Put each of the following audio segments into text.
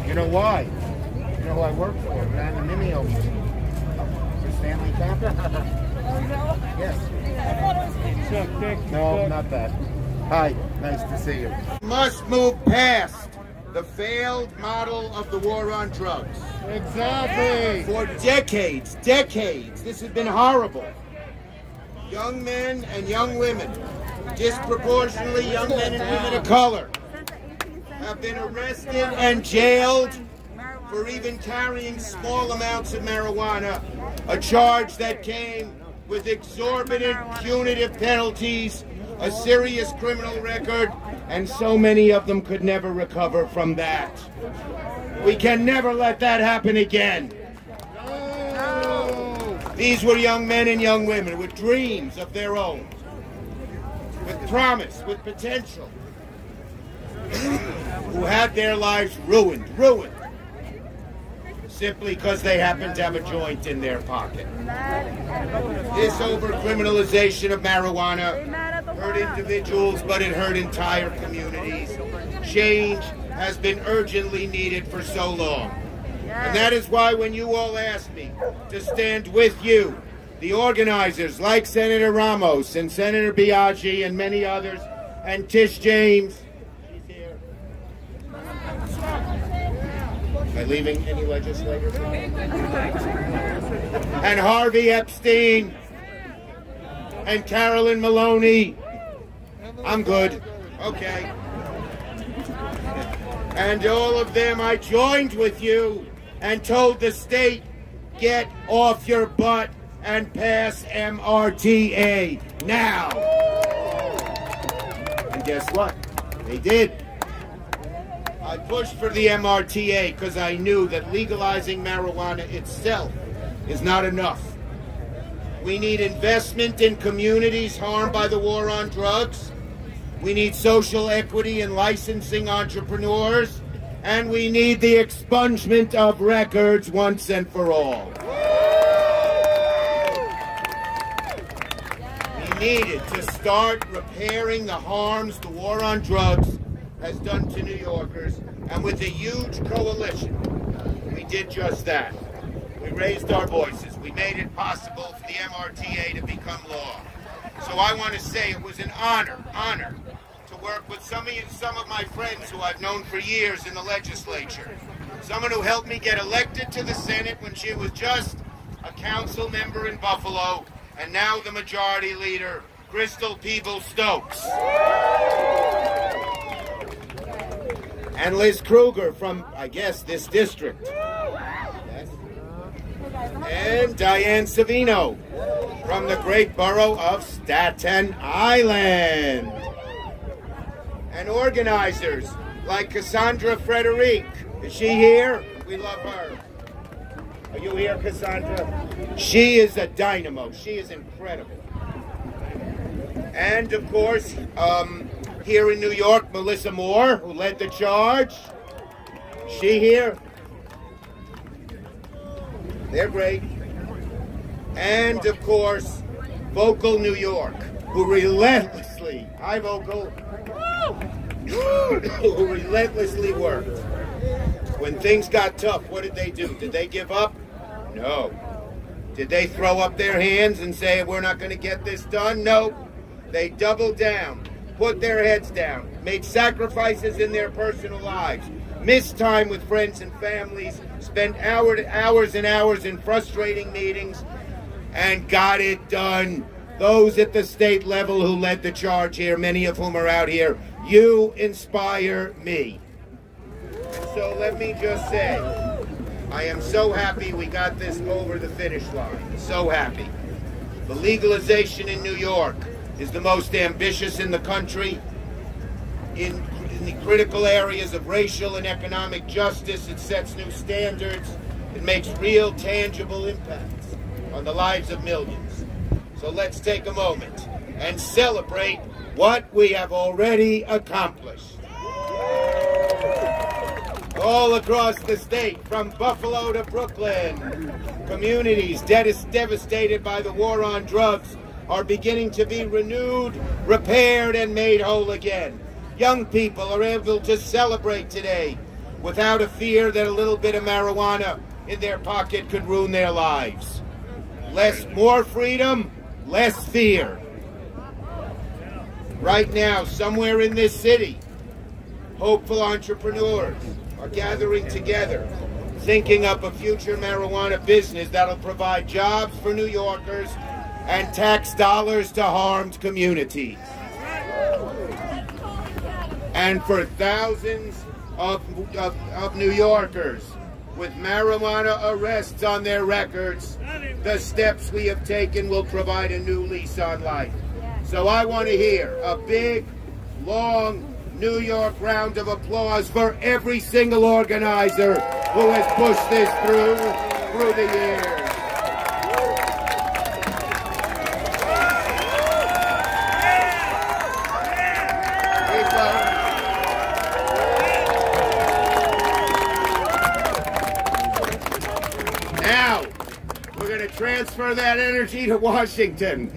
You know why? You know who I work for? Randomimio. For Stanley Kaplan. Yes. No, not that. Hi, nice to see you. Must move past the failed model of the war on drugs. Exactly. For decades, this has been horrible. Young men and young women, disproportionately young men and women of color, have been arrested and jailed for even carrying small amounts of marijuana, a charge that came with exorbitant punitive penalties, a serious criminal record, and so many of them could never recover from that. We can never let that happen again. These were young men and young women with dreams of their own, with promise, with potential, who had their lives ruined, simply because they happened to have a joint in their pocket. This over-criminalization of marijuana hurt individuals, but it hurt entire communities. Change has been urgently needed for so long. And that is why when you all asked me to stand with you, the organizers like Senator Ramos and Senator Biaggi and many others, and Tish James, she's here. Am I leaving any legislators? And Harvey Epstein and Carolyn Maloney. I'm good. Okay. And all of them, I joined with you and told the state, get off your butt and pass MRTA now. And guess what? They did. I pushed for the MRTA because I knew that legalizing marijuana itself is not enough. We need investment in communities harmed by the war on drugs. We need social equity in licensing entrepreneurs. And we need the expungement of records once and for all. We needed to start repairing the harms the war on drugs has done to New Yorkers. And with a huge coalition, we did just that. We raised our voices. We made it possible for the MRTA to become law. So I want to say it was an honor to work with some of my friends who I've known for years in the legislature. Someone who helped me get elected to the Senate when she was just a council member in Buffalo, and now the majority leader, Crystal Peebles-Stokes. And Liz Kruger from, I guess, this district. Yes. And Diane Savino from the great borough of Staten Island. And organizers like Cassandra Frederic. Is she here? We love her. Are you here, Cassandra? She is a dynamo. She is incredible. And, of course, here in New York, Melissa Moore, who led the charge. Is she here? They're great. And, of course, Vocal New York, who relentlessly, hi Vocal, who relentlessly worked. When things got tough, what did they do? Did they give up? No. Did they throw up their hands and say, we're not going to get this done? No. They doubled down, put their heads down, made sacrifices in their personal lives, missed time with friends and families, spent hours and hours in frustrating meetings, and got it done. Those at the state level who led the charge here, many of whom are out here, you inspire me. So let me just say, I am so happy we got this over the finish line. So happy. The legalization in New York is the most ambitious in the country. In the critical areas of racial and economic justice, it sets new standards. It makes real, tangible impacts on the lives of millions. So let's take a moment and celebrate what we have already accomplished. All across the state, from Buffalo to Brooklyn, communities devastated by the war on drugs are beginning to be renewed, repaired, and made whole again. young people are able to celebrate today without a fear that a little bit of marijuana in their pocket could ruin their lives. More freedom, less fear. Right now, somewhere in this city, hopeful entrepreneurs are gathering together, thinking up a future marijuana business that'll provide jobs for New Yorkers and tax dollars to harmed communities. And for thousands of New Yorkers with marijuana arrests on their records, the steps we have taken will provide a new lease on life. So I want to hear a big, long New York round of applause for every single organizer who has pushed this through the years. Now, we're going to transfer that energy to Washington.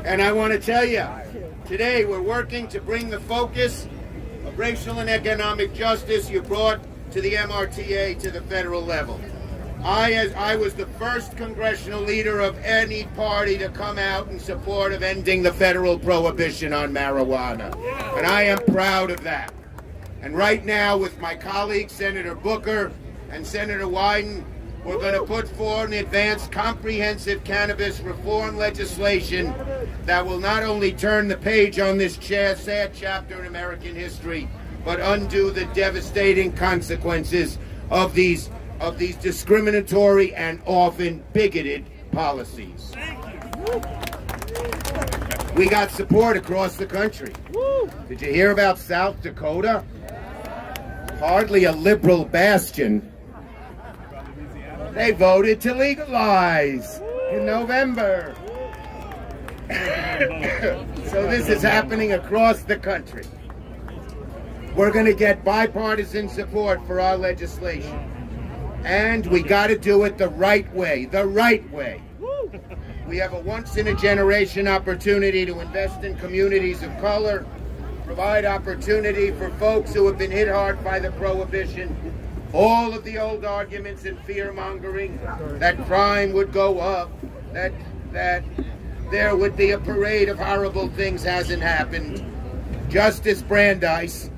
And I want to tell you, today we're working to bring the focus of racial and economic justice you brought to the MRTA to the federal level. I was the first congressional leader of any party to come out in support of ending the federal prohibition on marijuana. And I am proud of that. And right now, with my colleagues, Senator Booker and Senator Wyden, we're going to put forward an advanced comprehensive cannabis reform legislation that will not only turn the page on this sad chapter in American history, but undo the devastating consequences of these discriminatory and often bigoted policies. We got support across the country. Did you hear about South Dakota? Hardly a liberal bastion. They voted to legalize in November. So this is happening across the country. We're going to get bipartisan support for our legislation. And we got to do it the right way, We have a once-in-a-generation opportunity to invest in communities of color, provide opportunity for folks who have been hit hard by the prohibition. All of the old arguments and fear-mongering that crime would go up, that there would be a parade of horrible things hasn't happened. Justice Brandeis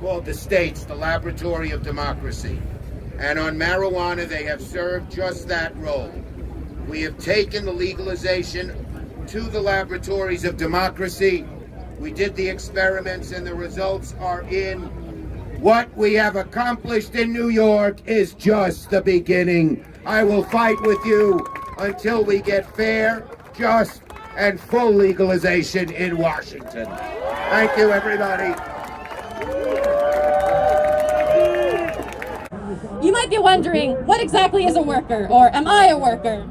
called the states the laboratory of democracy. And on marijuana, they have served just that role. We have taken the legalization to the laboratories of democracy. We did the experiments and the results are in. What we have accomplished in New York is just the beginning. I will fight with you until we get fair, just, and full legalization in Washington. Thank you, everybody. You might be wondering, what exactly is a worker, or am I a worker?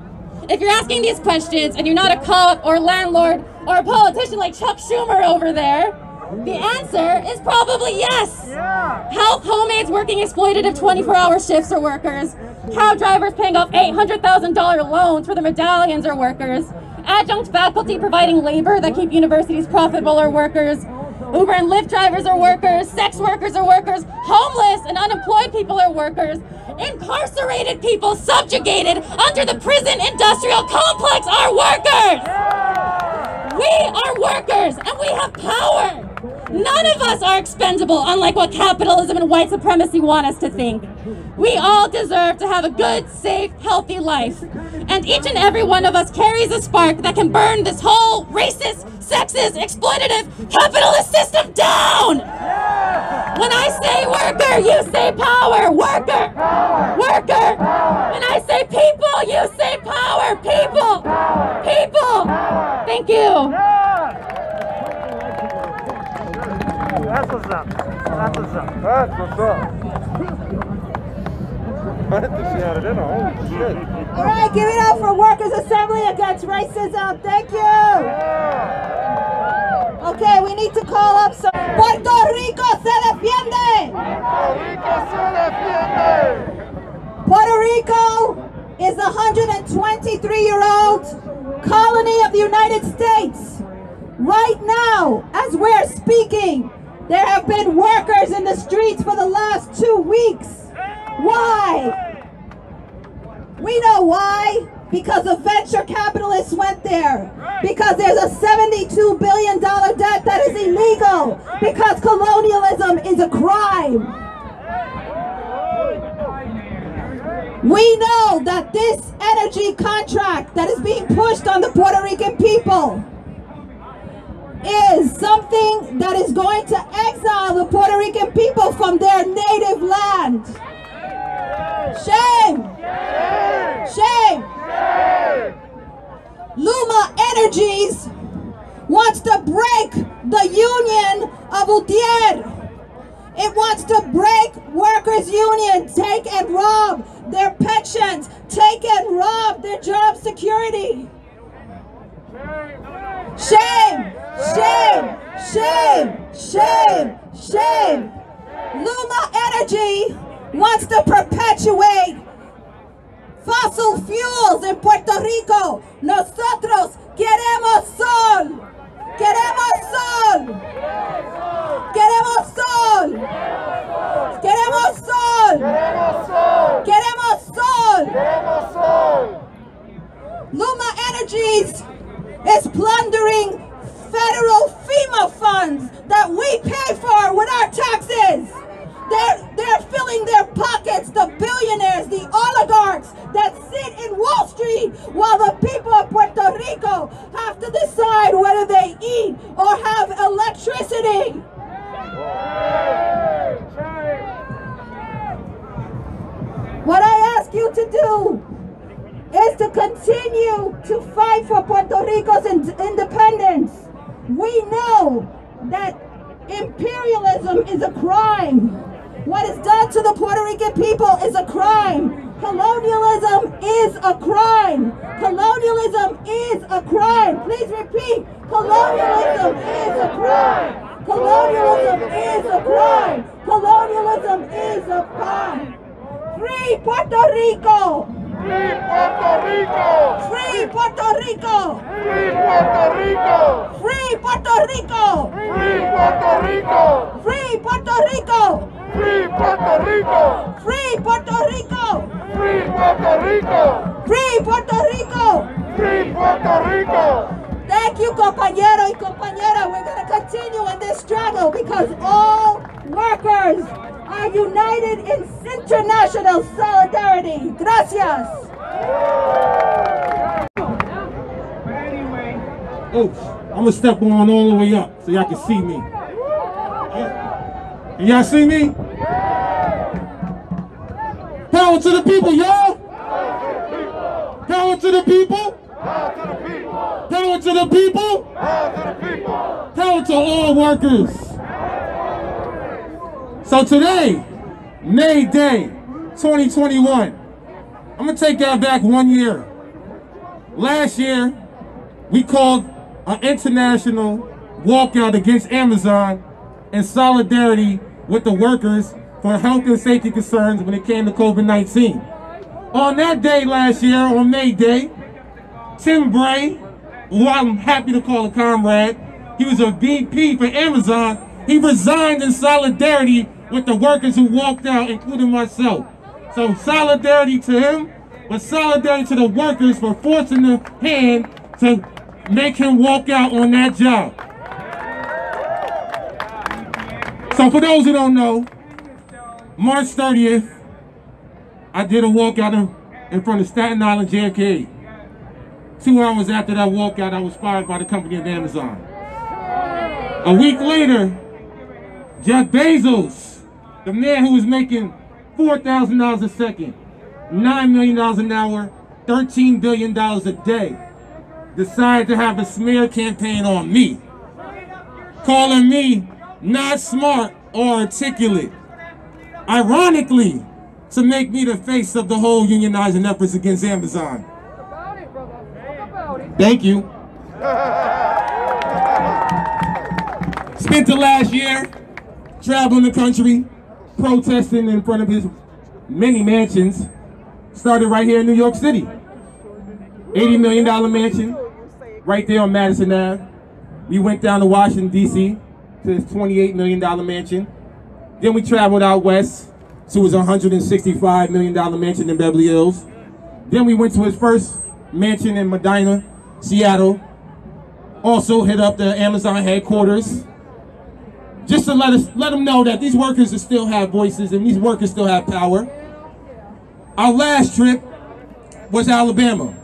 If you're asking these questions and you're not a cop or landlord or a politician like Chuck Schumer over there, the answer is probably yes. Health homemades working exploitative 24-hour shifts are workers. Cab drivers paying off $800,000 loans for the medallions are workers. Adjunct faculty providing labor that keep universities profitable are workers. Uber and Lyft drivers are workers. Sex workers are workers. Homeless and unemployed people are workers. Incarcerated people subjugated under the prison industrial complex are workers. We are workers and we have power. None of us are expendable, unlike what capitalism and white supremacy want us to think. We all deserve to have a good, safe, healthy life. And each and every one of us carries a spark that can burn this whole racist, sexist, exploitative, capitalist system down! When I say worker, you say power! Worker! Worker! When I say people, you say power! People! People! Thank you! That's what's up. That's what's up. That's what's up. I hit the shit out of it. Holy shit. All right, give it up for Workers' Assembly Against Racism. Thank you. Okay, we need to call up some. Puerto Rico se defiende. Puerto Rico se defiende. Puerto Rico is a 123-year-old colony of the United States. Right now, as we're speaking, there have been workers in the streets for the last 2 weeks. Why? We know why. Because the venture capitalists went there. Because there's a $72 billion debt that is illegal. Because colonialism is a crime. We know that this energy contract that is being pushed on the Puerto Rican people is something that is going to exile the Puerto Rican people from their native land. Shame! Shame! Luma Energies wants to break the union of Utier. It wants to break workers' union, take and rob their pensions, take and rob their job security. Shame! Shame! Shame! Shame! Shame! Luma Energy wants to perpetuate fossil fuels in Puerto Rico. Nosotros queremos sol. Queremos sol. Queremos sol. Queremos sol. Queremos sol. Luma Energies is plundering federal FEMA funds that we pay for with our taxes. They're filling their pockets, the billionaires, the oligarchs that sit in Wall Street while the people of Puerto Rico have to decide whether they eat or have electricity. What I ask you to do is to continue to fight for Puerto Rico's independence. We know that imperialism is a crime. What is done to the Puerto Rican people is a crime. Colonialism is a crime. Colonialism is a crime. Please repeat. Colonialism is a crime. Colonialism is a crime. Colonialism is a crime. Free Puerto Rico. Free Puerto Rico. Free Puerto Rico. Free Puerto Rico. Free Puerto Rico. Free Puerto Rico. Free Puerto Rico. Free Puerto Rico. Free Puerto Rico. Free Puerto Rico. Free Puerto Rico. Free Puerto Rico. Thank you, compañero y compañera. We're going to continue in this struggle because all workers are united in international solidarity. Gracias. Oops, I'm gonna step on all the way up so y'all can see me. Can y'all see me? Power to the people, y'all! Power to the people! Power to the people! Power to the people! Power to all workers! So today, May Day 2021, I'm gonna take that back 1 year. Last year, we called an international walkout against Amazon in solidarity with the workers for health and safety concerns when it came to COVID-19. On that day last year, on May Day, Tim Bray, who I'm happy to call a comrade, he was a VP for Amazon, he resigned in solidarity with the workers who walked out, including myself. So solidarity to him, but solidarity to the workers for forcing the hand to make him walk out on that job. So for those who don't know, March 30th, I did a walkout in front of Staten Island JFK. 2 hours after that walkout, I was fired by the company of Amazon. A week later, Jeff Bezos, the man who was making $4,000 a second, $9 million an hour, $13 billion a day, decided to have a smear campaign on me, calling me not smart or articulate, ironically, to make me the face of the whole unionizing efforts against Amazon. Thank you. Spent the last year traveling the country, protesting in front of his many mansions. Started right here in New York City. $80 million mansion, right there on Madison Ave. We went down to Washington, D.C. to his $28 million mansion. Then we traveled out west to his $165 million mansion in Beverly Hills. Then we went to his first mansion in Medina, Seattle. Also hit up the Amazon headquarters. Just to let them know that these workers still have voices and these workers still have power. Our last trip was Alabama.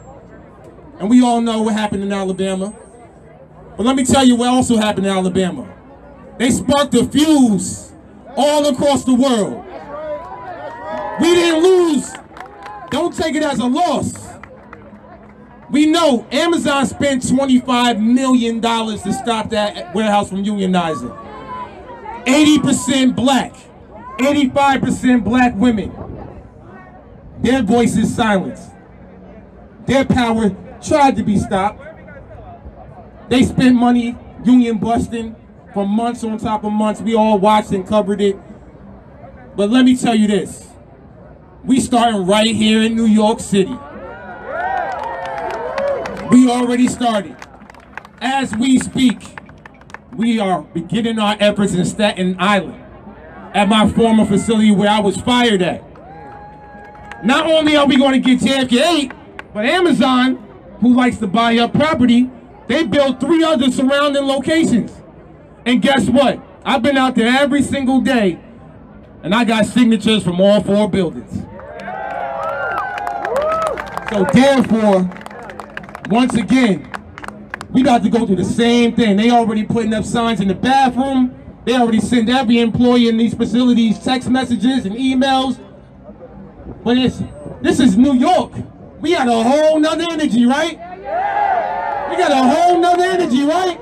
And we all know what happened in Alabama. But let me tell you what also happened in Alabama. They sparked a fuse all across the world. We didn't lose. Don't take it as a loss. We know Amazon spent $25 million to stop that warehouse from unionizing. 80% black, 85% black women. Their voices silenced. Their power tried to be stopped. They spent money union busting for months on top of months. We all watched and covered it. But let me tell you this. We starting right here in New York City. We already started. As we speak, we are beginning our efforts in Staten Island at my former facility where I was fired at. Not only are we going to get JFK 8, but Amazon, who likes to buy up property, they built 3 other surrounding locations. And guess what? I've been out there every single day, and I got signatures from all 4 buildings. So therefore, once again, we got to go through the same thing. They already putting up signs in the bathroom. They already send every employee in these facilities text messages and emails. But this is New York. We got a whole nother energy, right? We got a whole nother energy, right?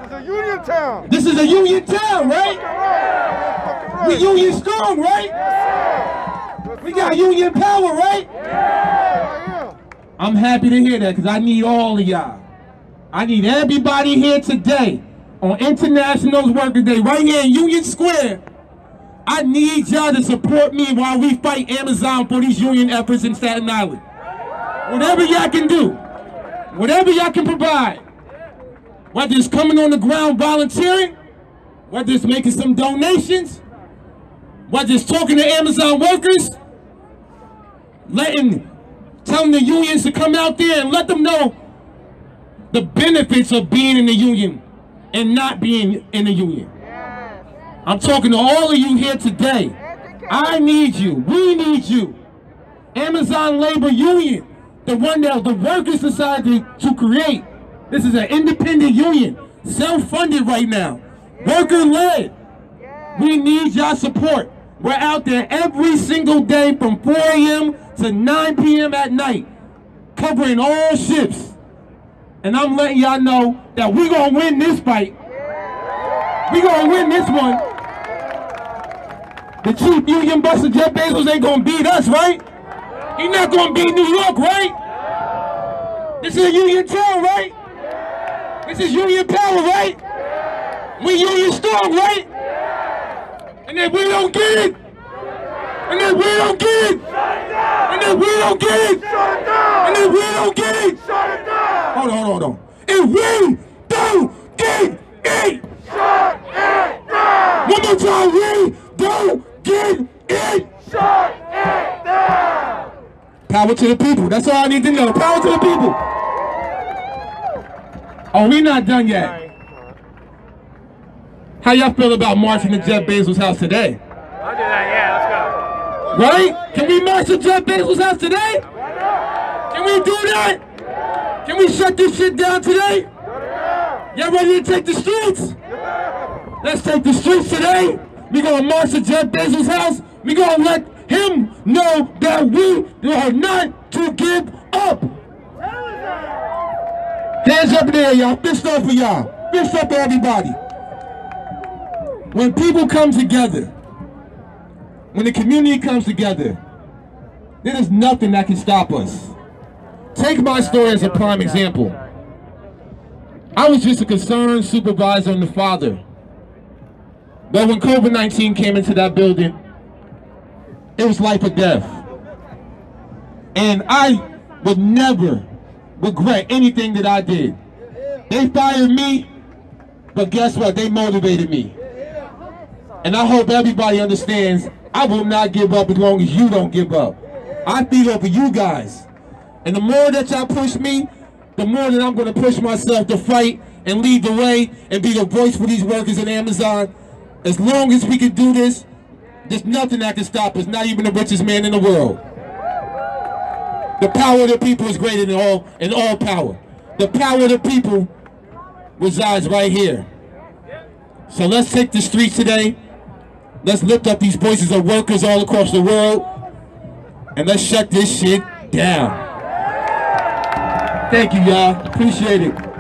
This is a union town. This is a union town, right? We union strong, right? We got union power, right? I'm happy to hear that because I need all of y'all. I need everybody here today on International Workers' Day, right here in Union Square. I need y'all to support me while we fight Amazon for these union efforts in Staten Island. Whatever y'all can do, whatever y'all can provide, whether it's coming on the ground volunteering, whether it's making some donations, whether it's talking to Amazon workers, telling the unions to come out there and let them know the benefits of being in the union and not being in the union. I'm talking to all of you here today. I need you. We need you. Amazon Labor Union, the one that the workers decided to create. This is an independent union, self-funded right now, worker-led. We need y'all support. We're out there every single day from 4 a.m. to 9 p.m. at night, covering all shifts. And I'm letting y'all know that we're going to win this fight. We're going to win this one. The chief union buster, Jeff Bezos, ain't going to beat us, right? He's not going to beat New York, right? This is a union town, right? This is union power, right? We union strong, right? And if we don't get it, and if we don't get it, and if we don't get it, and if we don't get it, hold on. If we don't get it, shut it down. One more time, we don't get it, shut it down. Power to the people. That's all I need to know. Power to the people. Oh, we not done yet. How y'all feel about marching to Jeff Bezos' house today? I'll do that, yeah, let's go. Right? Can we march to Jeff Bezos' house today? Can we do that? Can we shut this shit down today? Y'all ready to take the streets? Let's take the streets today. We're going to march to Jeff Bezos' house. We're going to let him know that we are not to give up. Hands up there, y'all. Fist up for y'all. Fist up for everybody. When people come together, when the community comes together, there is nothing that can stop us. Take my story as a prime example. I was just a concerned supervisor and the father. But when COVID-19 came into that building, it was life or death. And I would never regret anything that I did. They fired me, but guess what? They motivated me. And I hope everybody understands I will not give up as long as you don't give up. I feed off of you guys. And the more that y'all push me, the more that I'm going to push myself to fight and lead the way and be the voice for these workers in Amazon. As long as we can do this, there's nothing that can stop us, not even the richest man in the world. The power of the people is greater than all power. The power of the people resides right here. So let's take the streets today. Let's lift up these voices of workers all across the world. And let's shut this shit down. Thank you, y'all. Appreciate it.